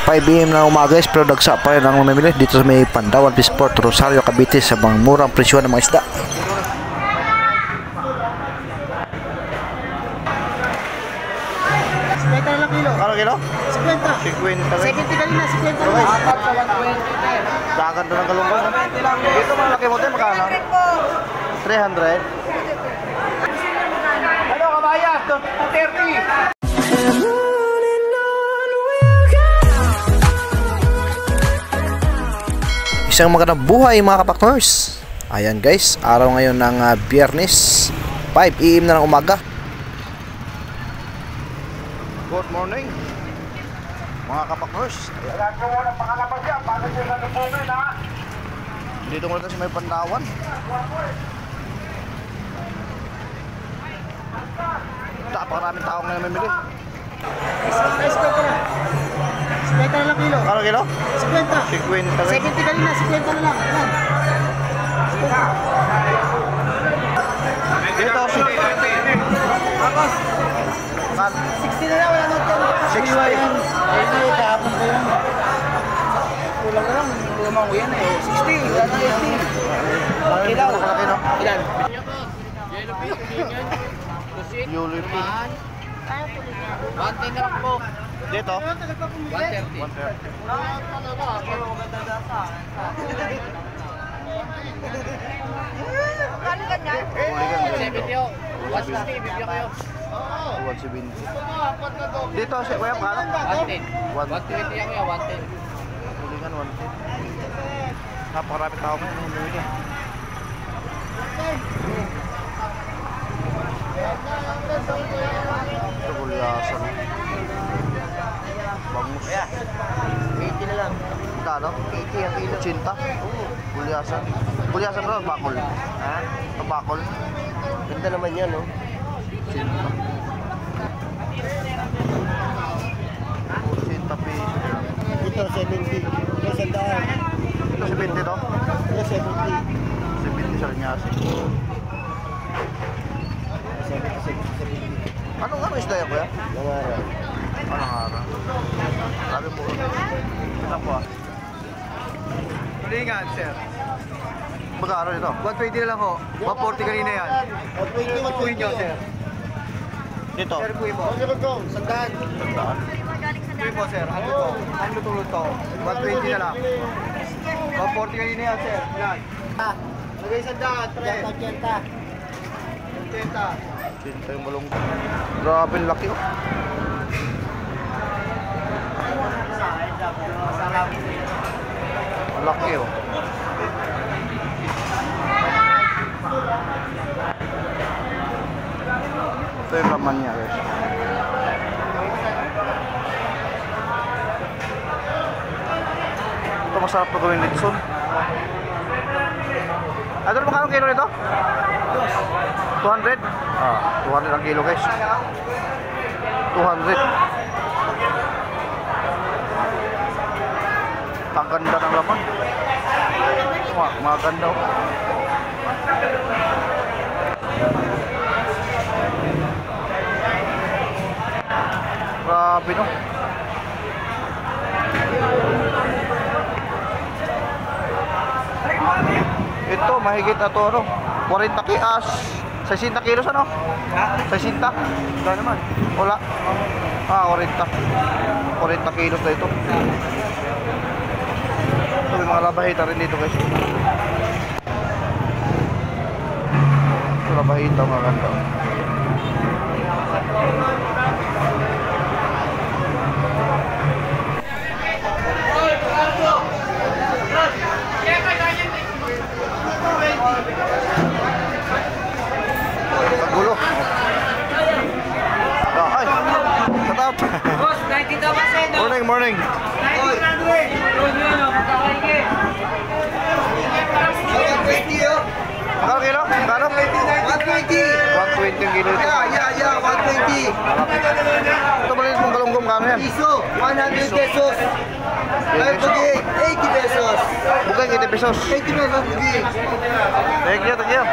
5 AM na umaga guys, pero dagsa pa rin ang mamimili dito sa may Pandawan Peaceport, Rosario, Cavite sa mga murang presyo ng mga isda. Kano kilo? 50. 50. 70 kanina, 50 Okay. lang. Apat sa 120. Dagan doon ang galunggong. Dito malaki mo tayo, magkano? 300. Ano, kabayas? 230. Isang magandang buhay mga kapakners. Ayan guys, araw ngayon ng Biyernes, 5 AM na ng umaga. Good morning mga kapakners. Dito muna tayo sa may Pandawan. Napakaraming tao ngayon mamimili. Ice ko na. 50 na lang kilo. Kano kilo? 50. 50. 70 kanina, 50 na lang. Yan. Dito, 60 na lang, wala na ito. 60. Ay, kahapon ko yan. Kulang na lang, lumang ko yan eh. 60, wala na 80. Kilaw. Malaki no? Ilan? Yuli P. 110 na lang po. Dito? 130. 130. Kano ganyan? 70 yo. 160, bibigyan kayo. 170. Dito, kuya, kano? 110. 120. 120 yan kuya, 110. Hulingan 110. Napakarami tao ngayon mamimili. Ito, gulyasan. Bangus. 80 na lang. Kano? 80 ang kilo. Cinta? Gulyasan. Gulyasan ba? Bakol? Ha? Bakol? Ganda naman yan, no? Cinta. Cinta piso. Ito, 70. Ito, 100. Ito 70 to? Ito, 70. 70 sa linyasi. 70. Anong isda yan, kuya? Nangaral. Anong araw? Sabi mo. Ito po ah. Tulingan, sir. Magkano ito? 120 na lang ho. 140 kanina yan. 120, Puhin nyo, sir. Dito? Sir, puhin mo. Sandaan. Sandaan. Puhin mo, sir. Ano to? Ano to? 120 na lang. 140 kanina yan, sir. Yan. Lagay sandaan, pre. 80. 80. Cinta yung malunggay. Grabe ang laki oh. Laki oh. Ito yung laman niya guys. Ito masarap na gawin litson. Ano ba kano kilo nito? 200? Ah, 200 ang kilo guys. 200. Ang ganda ng laman. Maganda oh. Grabe no. Ito mahigit na to ano. 40 kias. 60 kilos ano? Ha? 60? Ito naman. Wala. Ah, 40. 40 kilos na ito. Ito may mga labahita rin dito guys. Ito labahita mga ganda. Gulo. Ay, tatap. Boss, 90 daw kasi, no? Morning, morning. 90 graduate. Yun, no? Magkakain Magkano kilo? Magkano? 120. 120 yung kilo ito. Yeah, 120. Ito maliit mong galunggong, kano yan? Piso, 100 pesos. Ay, bugi, 80 pesos. Bukay, 80 pesos. 80 pesos, bugi. Thank you, thank you.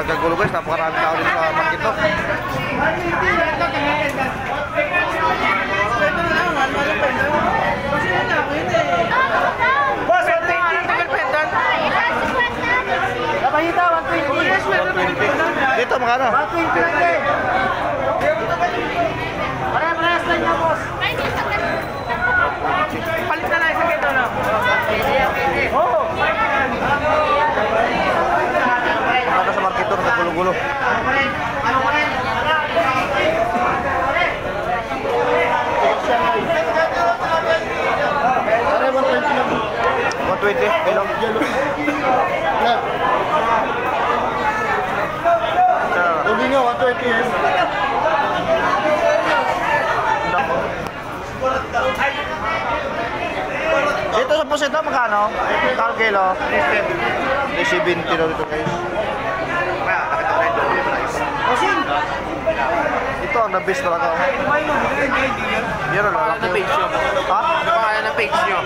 nagkagulo guys, napakarami tao dito sa market to. Boss, ito nga, ang tagal pendant. Kapahita, 120. Dito, magkano? 120. Parehas lang niya, boss. Palit na lang isang ito, no? Oo. Ano sa market to, nagkagulo-gulo. Pare, 120 lang. 120, bilog. Lang. Hindi nga, 120 yun. Dito sa pusita, magkano? Magkano kilo? 370 daw dito guys. Nakita ko rin doon yung price. Ito ang the best talaga. Yan ang lalaki. Ha? Ano pangalan ng page nyo?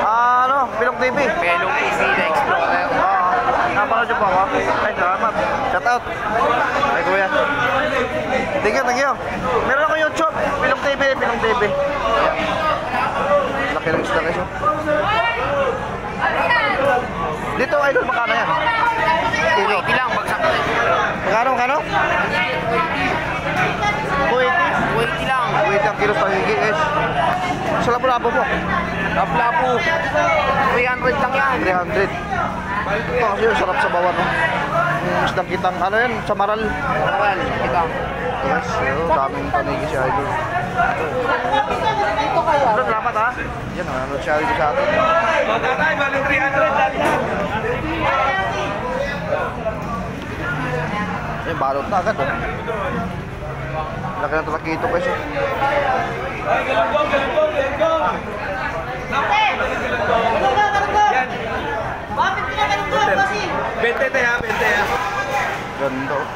Ano? Pilok TV. Pelong TV na Explorer. Napanood niyo po ako? Ay, salamat. Shout out. Ay, kuya. Thank you, thank you. Meron ako YouTube. Pilok TV, Pilok TV. Ayan. Laki ng isda guys. Dito, idol, makano yan? Kilo. 80 lang, bagsak na. Magkano? 20 lang. Wait ang kilos pahigi guys. Sa labo-labo mo. Lapu-lapu. 300 lang yan. 300. Ito kasi yung sarap sa bawan. No? Yung isdang kitang, ano yan, sa maral. Maral, ito. Yes, daming panigi si idol. Dito kayo. Idol, salamat ha. Yan, nanonood si idol sa atin. Tatay, balik 300 lang. Yan, balot na agad. Oh. Laki na talaki ito guys. Bente tayo, bente ya. Ganda oh.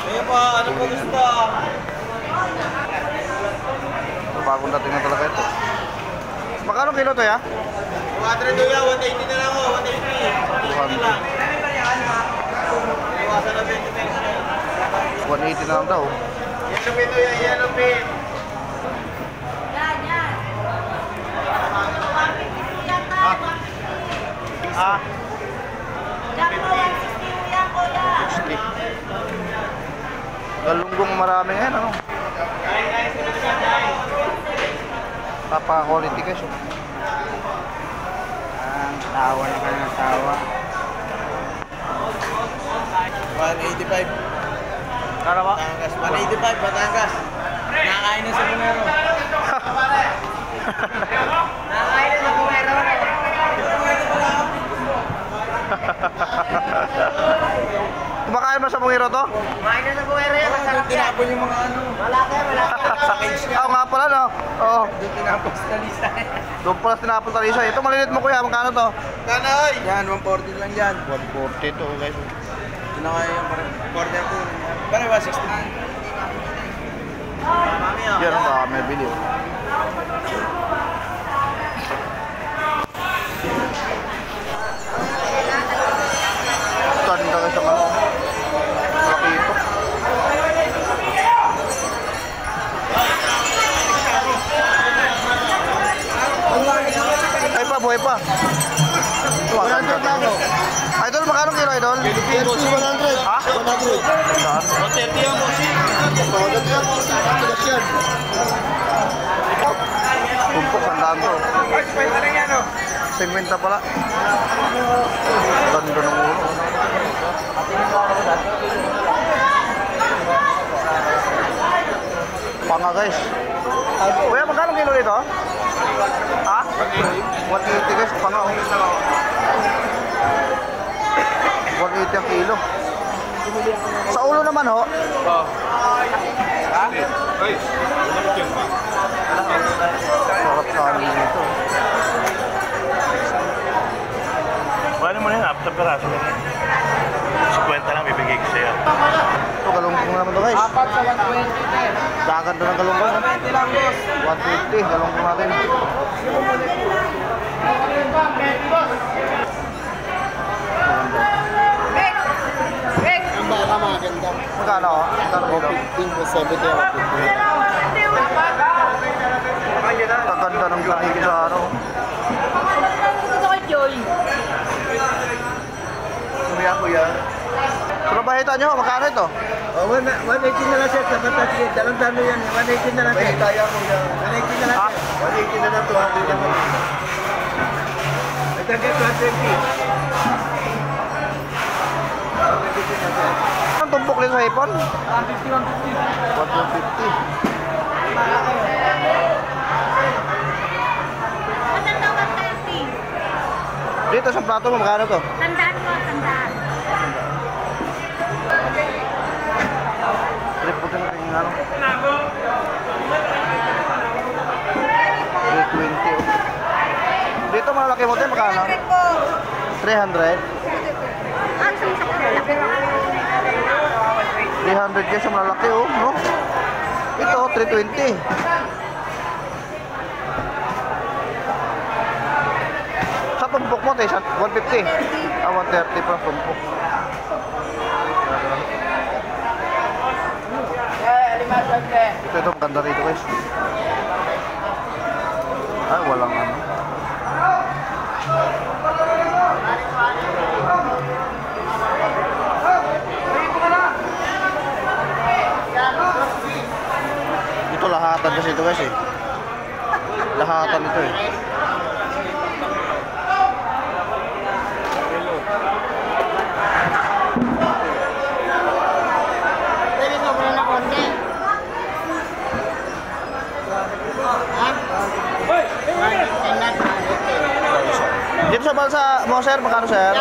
Kaya pa, ano po gusto? Bagong dating na talaga ito. Magkano kilo to ya? 200 doon yan, 180 na lang ako, 180. 200. Iwasan na 20 pesos. 180 na lang daw. Yellow pin doon yan, yellow pin. Ah, 60. 60. Galunggong marami ngayon ano. Papa-quality guys. Oh. Tawa na ka ng tawa. 185. Karawa? Batangas. 185, Batangas. Nakakain na sa Bumero. Nakakain na sa Bumero. Kumakain mo sa bungiro to? Kumain na sa Bumero yan. Masarap yan. Tinapon yung mga ano. Wala ka. Sa cage niya. Oo nga pala no. Oo. Doon tinapon sa lisa. Doon pala tinapon talisa. Ito malilit mo kuya. Magkano to? Kanoy! Yan, 140 lang yan. 140 to guys. Tinakaya yung parang quarter po. Parang 160. Yan ang marami bili. Oh. Ganda guys ang ano. Laki ito. Ay pa, buhay pa. 100 lang ako. Idol, magkano kilo idol? KFC 100. Ha? 100. Saan? 130 yung bossy. Tawagad yan. Tigas yan. Tumpok, sandaan to. Ay, spenta lang yan, oh. 50 pala. Ganda ng ulo. Panga guys. Kuya, magkano kilo dito? Ha? 180 guys, panga oh. 180 ang kilo. Sa ulo naman ho. Ha? Sarap sa amin ito. Wala mo na yan, after peraso na yan. 50 lang bibigay ko sa'yo. Ito, galunggong naman to guys. Apat sa 120. Gaganda ng galunggong. 120 lang, boss. 150, galunggong natin. Ang baka mga maganda. Magkano? Magkano kilo? 15 o 70 ako. Kaganda ng lahi sa araw. Ito kay Joy. Kuya, kuya. Pero bahita nyo, magkano ito? Oh, 180 na lang sir, sa batas yun. Dalang dano yan, 180 na lang sir. Bahita yan, kuya. 180 na lang Ah, sir. 180 na lang, 200 naman. Ito ang 120. anong tumpok nito sa hipon? 150. Matanda ka 30. Dito sa plato mo, magkano to? Tandaan ko, tandaan. Trip po na tingin ano. 320. Dito malaki mo tayo, magkano? 300 po. 300? Ang sumisak na lang. 300 guys, ang malalaki oh, no? Ito, 320. Sa tumpok mo tayo, 150. 130 pa tumpok. Ito, maganda rito guys. Ay, walang ano. Ito lahatan kasi ito guys eh. Lahatan ito eh. Pwede ka muna na konti. Dito sa balsa mo sir, magkano sir?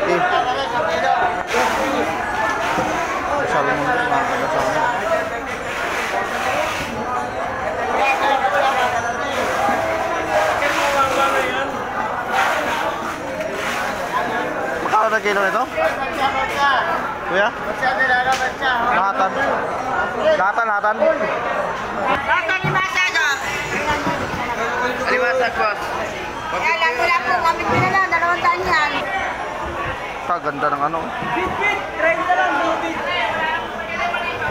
150. Salmon din, mga salmon. Magkano na kilo nito? Kuya? Lahatan. Lahatan. Alimasag boss. Kaya wala po, kami pinala, 200 yan. Kaganda ng ano.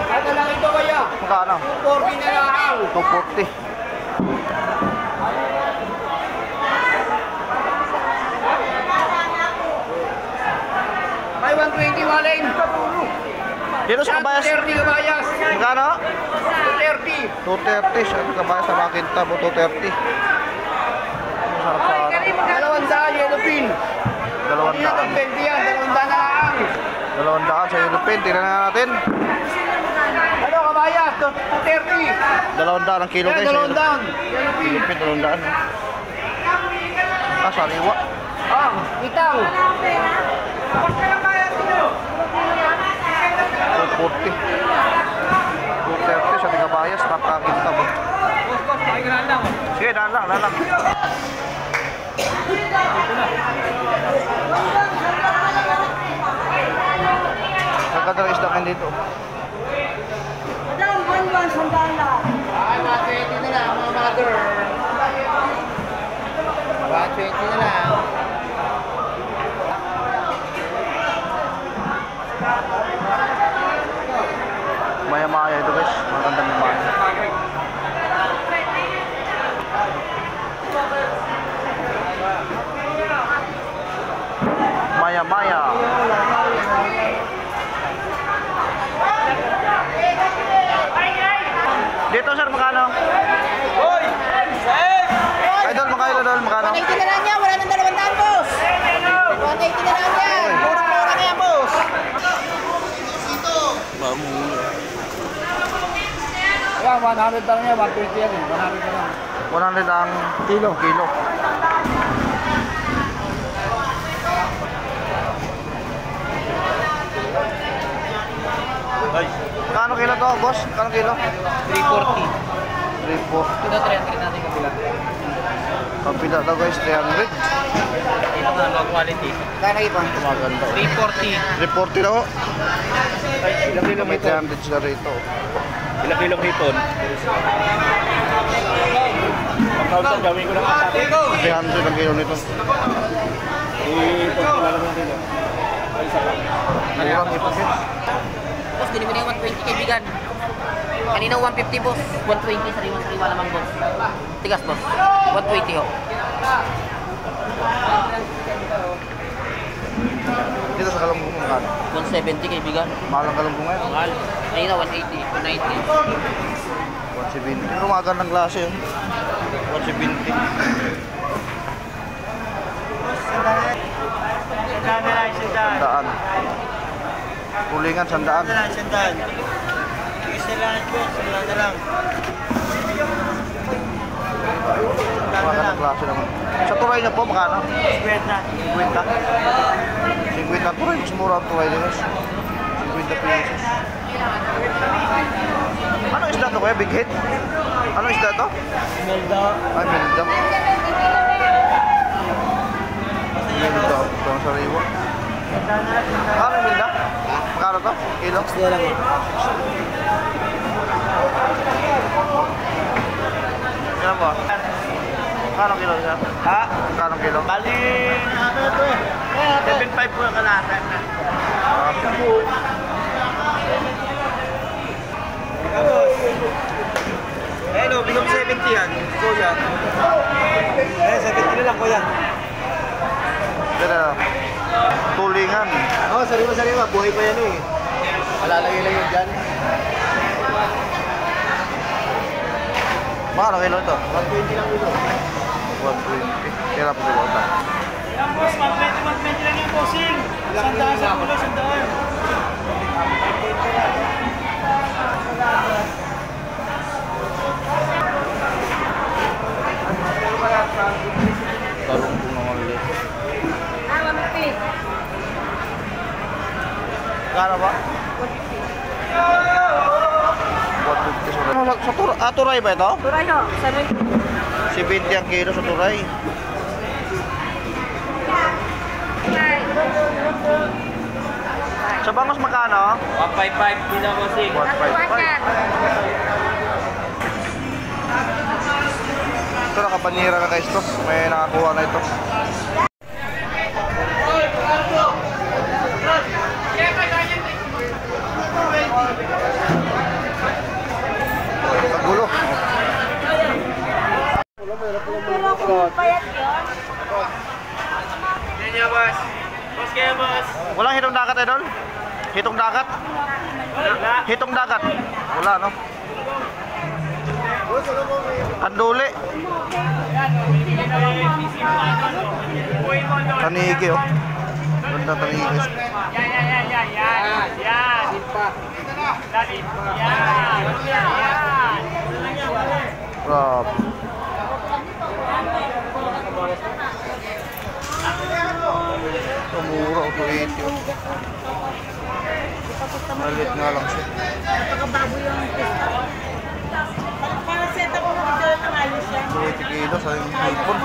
Ano lang ito kaya? Magkano? 40 na lang. 240. May 120 walay. Dito sa kabayas. 30 kabayas. Magkano? 30. 230. Sa kabayas sa makinta mo, 230. Masarap sa araw. 200 yellow pin. 200. 20 yan, 200 na lang. 200 sa Europin. Tingnan na natin. Ano kabayas? 230. 200 ang kilo Yan, guys. 200. Yellow pin. Europin, 200. Ah, sariwa. Ah, itaw. 240. 230 sa Tigabayas. Napakakinta mo. Sige, daan lang. Nagkadara isda kayo dito. Madam, 1-1, sandaan lang. Ay, 120 na lang, mga mother. 120 na lang. Maya-maya ito guys. Magandang maya. Maya-maya. Dito sir, magkano? Idol, magkano? 180 na lang yan, wala nang 200, boss. 180 na lang yan. Murang-mura na yan, boss. Yan, 100 lang yan, 120 yan. 100 na lang. 100 ang kilo. Kano kilo to, boss? Kano kilo? 340. 340. Ito 300 natin kabila. Kapila daw guys, 300. Ito nga, low quality. Kano ito? Maganda. 340. 340 daw. Ilang kilo May 300 sila rito. Ilang kilong hipon? Pagkautan, gawin ko lang ang 300 ang kilo nito. Hipon ko lang ang kilo. Murang ipakit. Boss, ganun mo na yung 120 kaibigan. Kanina 150 boss. 120, sariwa naman boss. Tigas boss. 120 ho. Dito sa Kalungkong mo magkano? 170 kaibigan. Mahal ang Kalungkong ngayon. Mahal. Kanina 180, 190. 170. Pero magandang klase yun. 170. Sandaan. Kulingan, sandaan. Magandang klase naman. Sa turay niya po, magkano? 50. 50 ang turay. Mas mura ang turay nila. 50 pesos. Anong isda to kuya? Big head? Anong isda to? Melda. Ay, melda. Melda. Ito ang sariwa. Ano melda? Magkano to? Kilo? Gusto lang eh. Kailan po? Magkano kilo siya? Ha? Magkano kilo? Bali, ano ito eh. 7.5 po yung kalatan. Eh no, bigam 70 yan. Kuya. Eh, 70 na lang kuya. Dito. Tulingan. Oo, sariwa-sariwa. Buhay pa yan eh. Malalagay lang yun dyan. Magkano kilo ito? 120 lang ito. 120. Kaya po dito ito. Yan boss, 120 lang yung bossing. Sandaan sa kulo, sandaan. Kalungkong naman ulit. Magkano ba? 150. Sa turay ba ito? Turay ho, 70 ang kilo sa turay. Sa bangos magkano? 155 din ako bossing. 155. Ito nakapanira na guys to. May nakakuha na ito. Kagulo. Yan niya boss. Boss kaya boss. Walang hitong dagat idol? Hitong dagat? Hitong dagat? Wala no? Kanduli. Tanigi oh. Ganda tanigi. Grabe. Mura o 280 oh. Malit nga lang siya. Pagkababoy yung pista. Para set up mo dito ng alis siya. 280 kilo sa yung hipon.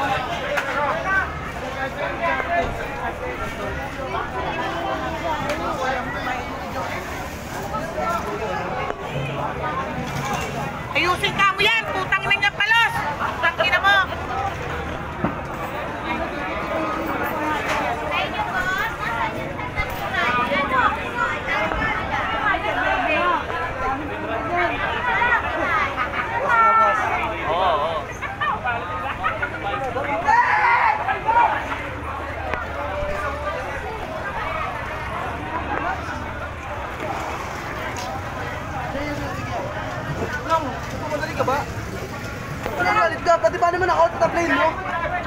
Ayusin ka mo yan! Putang ina niya palos! Tangina mo! Madali ka ba? Nagalit ka, pati ba naman ako sa plane mo?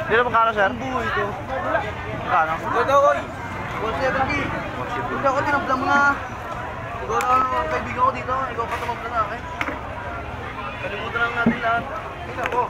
Dito magkano sir? Buhay ko. Magkano? Ikaw oy. 170. Hindi ako tinablang nga. Ikaw na ang kaibigan ko dito. Ikaw pa tumablang na akin. Kalimutan lang natin lahat. Ikaw ko.